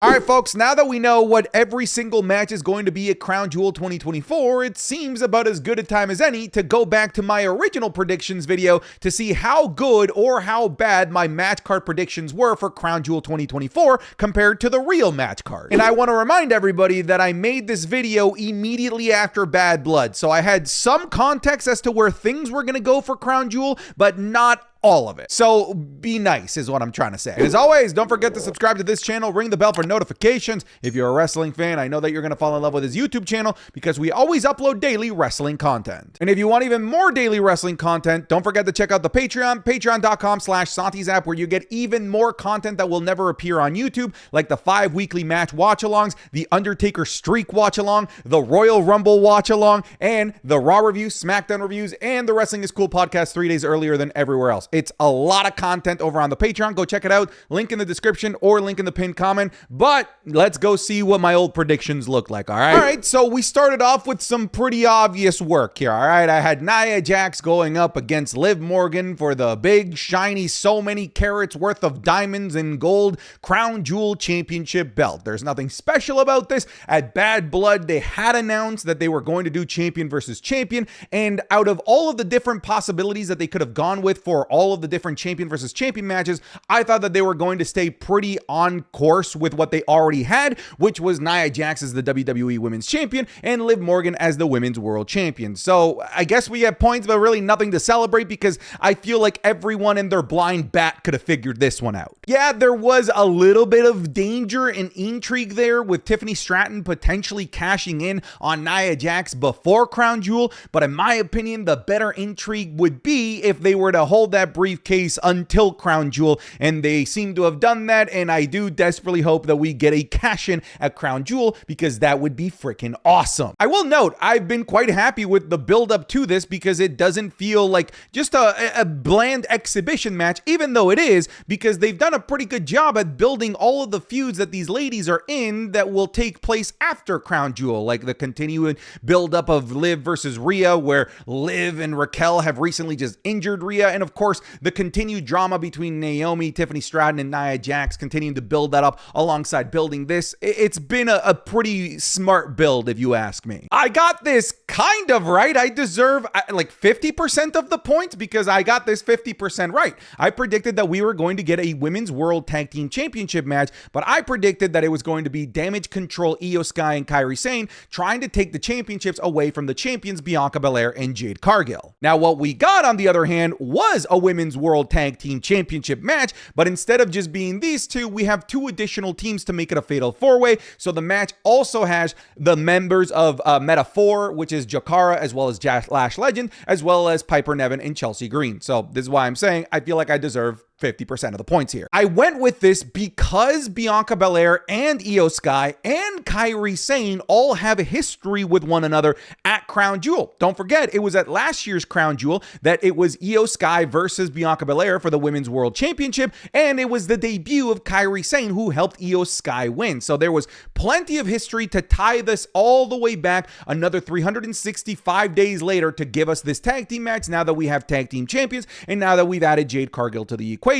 All right, folks, now that we know what every single match is going to be at Crown Jewel 2024, it seems about as good a time as any to go back to my original predictions video to see how good or how bad my match card predictions were for Crown Jewel 2024 compared to the real match card. And I want to remind everybody that I made this video immediately after Bad Blood, so I had some context as to where things were going to go for Crown Jewel, but not all of it. So be nice is what I'm trying to say. And as always, don't forget to subscribe to this channel, ring the bell for notifications. If you're a wrestling fan, I know that you're going to fall in love with his YouTube channel because we always upload daily wrestling content. And if you want even more daily wrestling content, don't forget to check out the Patreon, patreon.com/SantiZap, where you get even more content that will never appear on YouTube, like the 5 weekly match watch-alongs, the Undertaker Streak watch-along, the Royal Rumble watch-along, and the Raw reviews, SmackDown reviews, and the Wrestling is Cool podcast 3 days earlier than everywhere else. It's a lot of content over on the Patreon. Go check it out. Link in the description or link in the pinned comment. But let's go see what my old predictions look like, all right? All right, so we started off with some pretty obvious work here, all right? I had Nia Jax going up against Liv Morgan for the big, shiny, so many carats worth of diamonds and gold Crown Jewel Championship belt. There's nothing special about this. At Bad Blood, they had announced that they were going to do champion versus champion, and out of all of the different possibilities that they could have gone with for all of the different champion versus champion matches, I thought that they were going to stay pretty on course with what they already had, which was Nia Jax as the WWE Women's Champion and Liv Morgan as the Women's World Champion. So I guess we have points, but really nothing to celebrate because I feel like everyone and their blind bat could have figured this one out. Yeah, there was a little bit of danger and intrigue there with Tiffany Stratton potentially cashing in on Nia Jax before Crown Jewel, but in my opinion, the better intrigue would be if they were to hold that briefcase until Crown Jewel, and they seem to have done that, and I do desperately hope that we get a cash-in at Crown Jewel because that would be freaking awesome. I will note, I've been quite happy with the build-up to this because it doesn't feel like just a bland exhibition match, even though it is, because they've done a pretty good job at building all of the feuds that these ladies are in that will take place after Crown Jewel, like the continuing build-up of Liv versus Rhea, where Liv and Raquel have recently just injured Rhea, and of course, the continued drama between Naomi, Tiffany Stratton, and Nia Jax, continuing to build that up alongside building this. It's been a pretty smart build, if you ask me. I got this kind of right. I deserve like 50% of the points because I got this 50% right. I predicted that we were going to get a Women's World Tag Team Championship match, but I predicted that it was going to be Damage Control, Io Sky, and Kairi Sane trying to take the championships away from the champions Bianca Belair and Jade Cargill. Now, what we got, on the other hand, was a Women's World Tag Team Championship match, but instead of just being these two, we have 2 additional teams to make it a fatal 4-way. So the match also has the members of Meta-4, which is Jakara, as well as Lash Legend, as well as Piper Niven and Chelsea Green. So this is why I'm saying I feel like I deserve 50% of the points here. I went with this because Bianca Belair and Io Sky and Kairi Sane all have a history with one another at Crown Jewel. Don't forget, it was at last year's Crown Jewel that it was Io Sky versus Bianca Belair for the Women's World Championship, and it was the debut of Kairi Sane who helped Io Sky win. So there was plenty of history to tie this all the way back another 365 days later to give us this tag team match now that we have tag team champions and now that we've added Jade Cargill to the equation.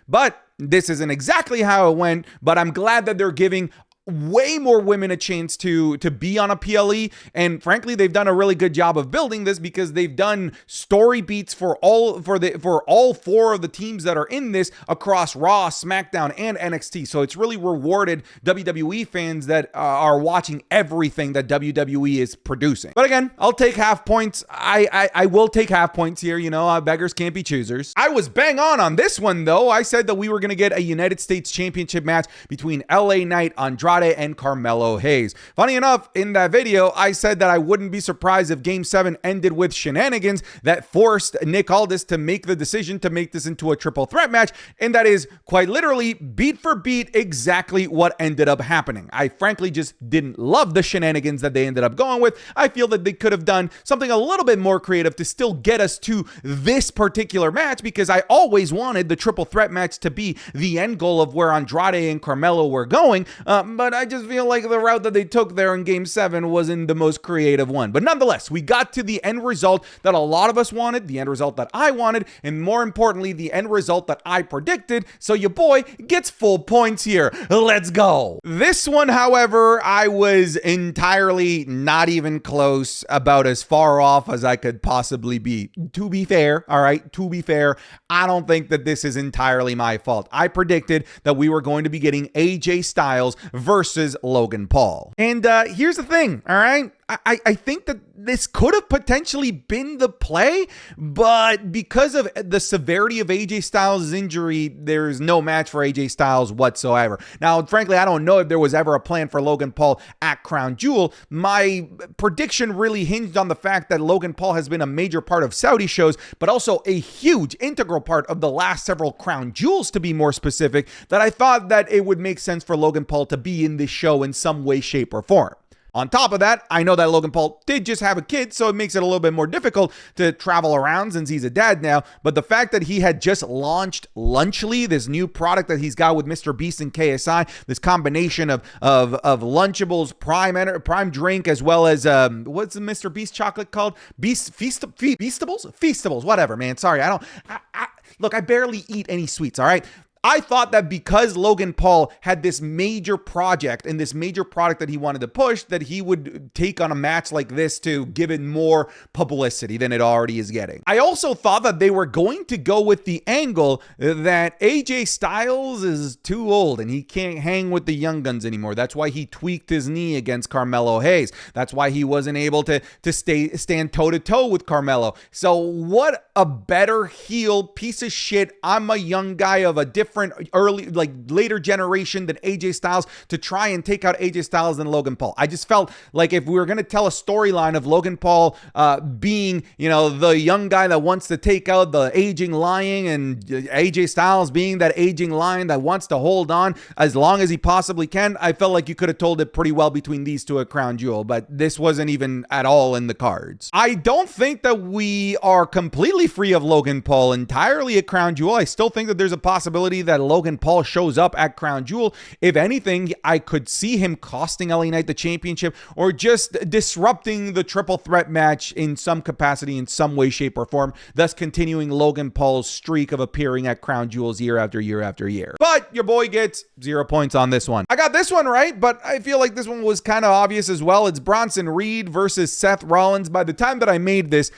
But this isn't exactly how it went, but I'm glad that they're giving way more women a chance to be on a PLE, and frankly they've done a really good job of building this because they've done story beats for all 4 of the teams that are in this across Raw, SmackDown, and NXT. So it's really rewarded WWE fans that are watching everything that WWE is producing. But again, I'll take half points. I will take half points here, you know, beggars can't be choosers. I was bang on this one though. I said that we were going to get a United States Championship match between LA Knight, Andrade, and Carmelo Hayes. Funny enough, in that video, I said that I wouldn't be surprised if Game 7 ended with shenanigans that forced Nick Aldis to make the decision to make this into a triple threat match, and that is quite literally beat for beat exactly what ended up happening. I frankly just didn't love the shenanigans that they ended up going with. I feel that they could have done something a little bit more creative to still get us to this particular match because I always wanted the triple threat match to be the end goal of where Andrade and Carmelo were going, but but I just feel like the route that they took there in Game 7 wasn't the most creative one. But nonetheless, we got to the end result that a lot of us wanted, the end result that I wanted, and more importantly, the end result that I predicted. So your boy gets full points here. Let's go. This one, however, I was entirely not even close, about as far off as I could possibly be. To be fair, all right, to be fair, I don't think that this is entirely my fault. I predicted that we were going to be getting AJ Styles versus Logan Paul. And here's the thing, all right? I think that this could have potentially been the play, but because of the severity of AJ Styles' injury, there's no match for AJ Styles whatsoever. Now, frankly, I don't know if there was ever a plan for Logan Paul at Crown Jewel. My prediction really hinged on the fact that Logan Paul has been a major part of Saudi shows, but also a huge integral part of the last several Crown Jewels, to be more specific, that I thought that it would make sense for Logan Paul to be in this show in some way, shape, or form. On top of that, I know that Logan Paul did just have a kid, so it makes it a little bit more difficult to travel around since he's a dad now. But the fact that he had just launched Lunchly, this new product that he's got with Mr. Beast and KSI, this combination of Lunchables, Prime drink, as well as what's the Mr. Beast chocolate called? Feastables, whatever, man. Sorry, look, I barely eat any sweets, all right? I thought that because Logan Paul had this major project and this major product that he wanted to push, that he would take on a match like this to give it more publicity than it already is getting. I also thought that they were going to go with the angle that AJ Styles is too old and he can't hang with the young guns anymore. That's why he tweaked his knee against Carmelo Hayes. That's why he wasn't able to stand toe-to-toe with Carmelo. So what a better heel piece of shit. I'm a young guy of a different later generation than AJ Styles to try and take out AJ Styles than Logan Paul. I just felt like if we were going to tell a storyline of Logan Paul being, the young guy that wants to take out the aging lion, and AJ Styles being that aging lion that wants to hold on as long as he possibly can, I felt like you could have told it pretty well between these two at Crown Jewel, but this wasn't even at all in the cards. I don't think that we are completely free of Logan Paul entirely at Crown Jewel. I still think that there's a possibility that Logan Paul shows up at Crown Jewel. If anything, I could see him costing LA Knight the championship or just disrupting the triple threat match in some capacity, in some way, shape, or form, thus continuing Logan Paul's streak of appearing at Crown Jewels year after year after year. But your boy gets 0 points on this one. I got this one right, but I feel like this one was kind of obvious as well. It's Bronson Reed versus Seth Rollins. By the time that I made this,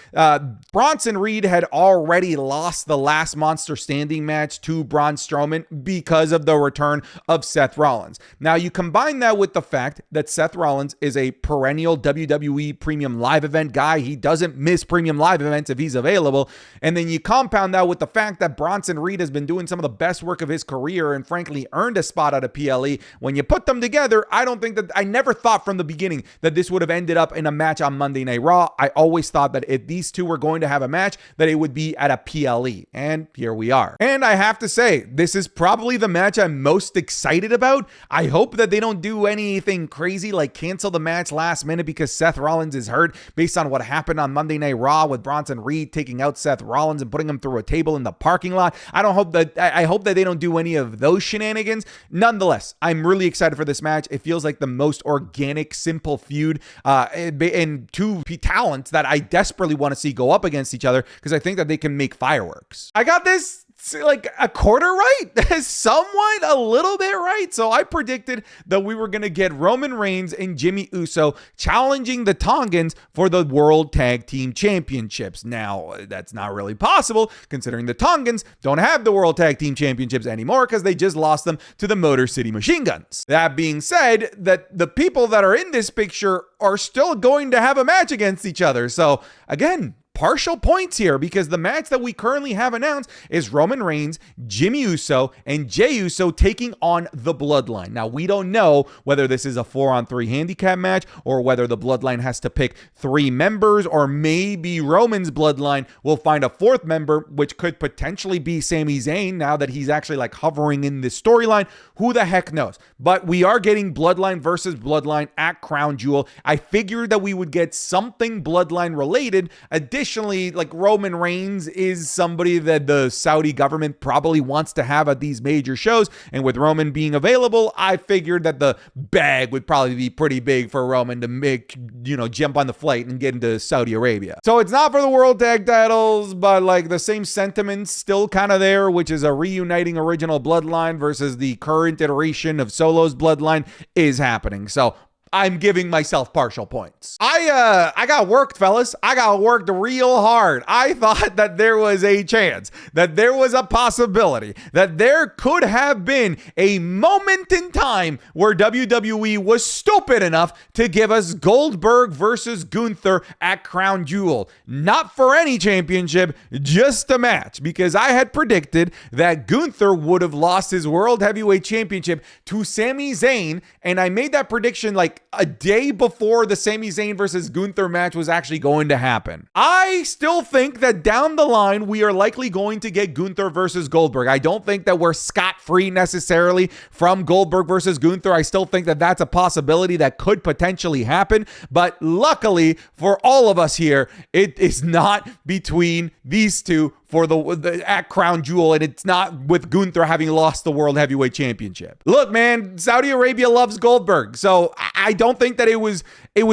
Bronson Reed had already lost the last Monster Standing match to Braun Strowman because of the return of Seth Rollins. Now, you combine that with the fact that Seth Rollins is a perennial WWE Premium Live Event guy. He doesn't miss Premium Live Events if he's available. And then you compound that with the fact that Bronson Reed has been doing some of the best work of his career and frankly earned a spot out of PLE. When you put them together, I never thought from the beginning that this would have ended up in a match on Monday Night Raw. I always thought that if these two were going to have a match, that it would be at a PLE. And here we are. And I have to say, this is probably the match I'm most excited about. I hope that they don't do anything crazy like cancel the match last minute because Seth Rollins is hurt based on what happened on Monday Night Raw with Bronson Reed taking out Seth Rollins and putting him through a table in the parking lot. I hope that they don't do any of those shenanigans. Nonetheless, I'm really excited for this match. It feels like the most organic, simple feud and two talents that I desperately want to see go up against each other because I think that they can make fireworks. I got this like a quarter right, somewhat a little bit right. So I predicted that we were going to get Roman Reigns and Jimmy Uso challenging the Tongans for the World Tag Team Championships. Now, that's not really possible considering the Tongans don't have the World Tag Team Championships anymore because they just lost them to the Motor City Machine Guns. That being said, that the people that are in this picture are still going to have a match against each other. So again, partial points here because the match that we currently have announced is Roman Reigns, Jimmy Uso, and Jey Uso taking on the Bloodline. Now, we don't know whether this is a 4-on-3 handicap match or whether the Bloodline has to pick 3 members, or maybe Roman's Bloodline will find a 4th member, which could potentially be Sami Zayn now that he's actually like hovering in this storyline. Who the heck knows? But we are getting Bloodline versus Bloodline at Crown Jewel. I figured that we would get something Bloodline related. Additionally, traditionally, like, Roman Reigns is somebody that the Saudi government probably wants to have at these major shows. And with Roman being available, I figured that the bag would probably be pretty big for Roman to make, jump on the flight and get into Saudi Arabia. So it's not for the world tag titles, but like the same sentiments still kind of there, which is a reuniting original bloodline versus the current iteration of Solo's bloodline is happening. So I'm giving myself partial points. I got worked, fellas. I got worked real hard. I thought that there was a chance, that there was a possibility, that there could have been a moment in time where WWE was stupid enough to give us Goldberg versus Gunther at Crown Jewel. Not for any championship, just a match, because I had predicted that Gunther would have lost his World Heavyweight Championship to Sami Zayn, and I made that prediction like a day before the Sami Zayn versus Gunther match was actually going to happen. I still think that down the line, we are likely going to get Gunther versus Goldberg. I don't think that we're scot-free necessarily from Goldberg versus Gunther. I still think that that's a possibility that could potentially happen. But luckily for all of us here, it is not between these two for the at Crown Jewel, and it's not with Gunther having lost the World Heavyweight Championship. Look, man, Saudi Arabia loves Goldberg, so I don't think that it was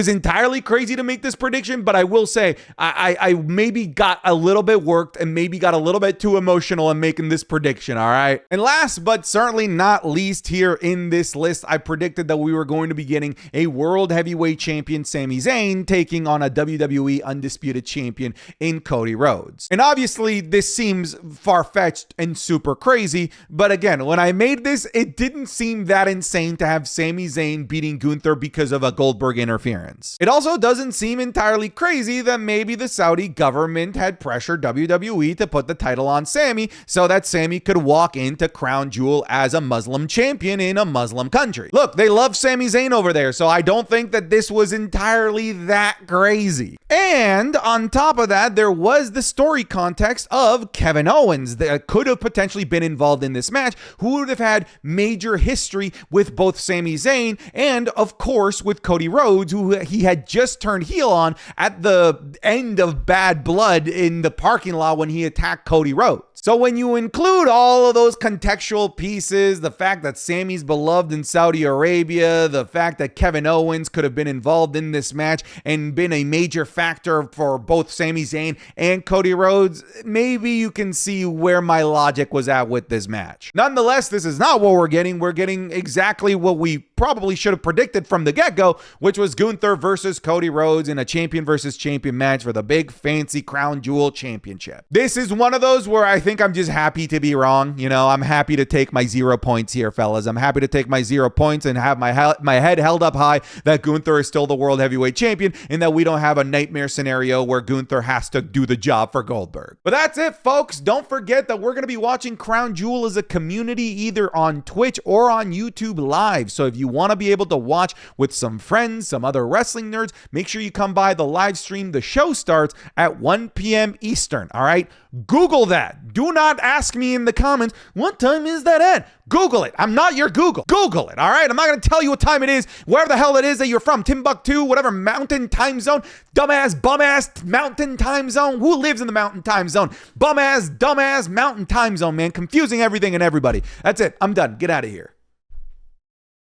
entirely crazy to make this prediction, but I will say I maybe got a little bit worked and maybe got a little bit too emotional in making this prediction, all right? And last but certainly not least here in this list, I predicted that we were going to be getting a World Heavyweight Champion, Sami Zayn, taking on a WWE Undisputed Champion in Cody Rhodes. And obviously, this seems far-fetched and super crazy, but again, when I made this, it didn't seem that insane to have Sami Zayn beating Gunther because of a Goldberg interference. It also doesn't seem entirely crazy that maybe the Saudi government had pressured WWE to put the title on Sami so that Sami could walk into Crown Jewel as a Muslim champion in a Muslim country. Look, they love Sami Zayn over there, so I don't think that this was entirely that crazy. And on top of that, there was the story context of Kevin Owens that could have potentially been involved in this match, who would have had major history with both Sami Zayn and, of course, with Cody Rhodes, who he had just turned heel on at the end of Bad Blood in the parking lot when he attacked Cody Rhodes. So when you include all of those contextual pieces, the fact that Sami's beloved in Saudi Arabia, the fact that Kevin Owens could have been involved in this match and been a major factor for both Sami Zayn and Cody Rhodes, maybe you can see where my logic was at with this match. Nonetheless, this is not what we're getting. We're getting exactly what we probably should have predicted from the get-go, which was Gunther versus Cody Rhodes in a champion versus champion match for the big fancy Crown Jewel Championship. This is one of those where I think I'm just happy to be wrong. I'm happy to take my 0 points here, fellas. I'm happy to take my 0 points and have my head held up high that Gunther is still the World Heavyweight Champion and that we don't have a nightmare scenario where Gunther has to do the job for Goldberg. But that's it, folks. Don't forget that we're going to be watching Crown Jewel as a community either on Twitch or on YouTube Live. So if you want to be able to watch with some friends, some other wrestling nerds, make sure you come by the live stream. The show starts at 1 p.m. Eastern, all right? Google that. Do not ask me in the comments, what time is that at? Google it. I'm not your Google. Google it, all right? I'm not going to tell you what time it is, wherever the hell it is that you're from, Timbuktu, whatever mountain time zone, dumbass mountain time zone. Who lives in the mountain time zone? Dumbass mountain time zone, man. Confusing everything and everybody. That's it. I'm done. Get out of here.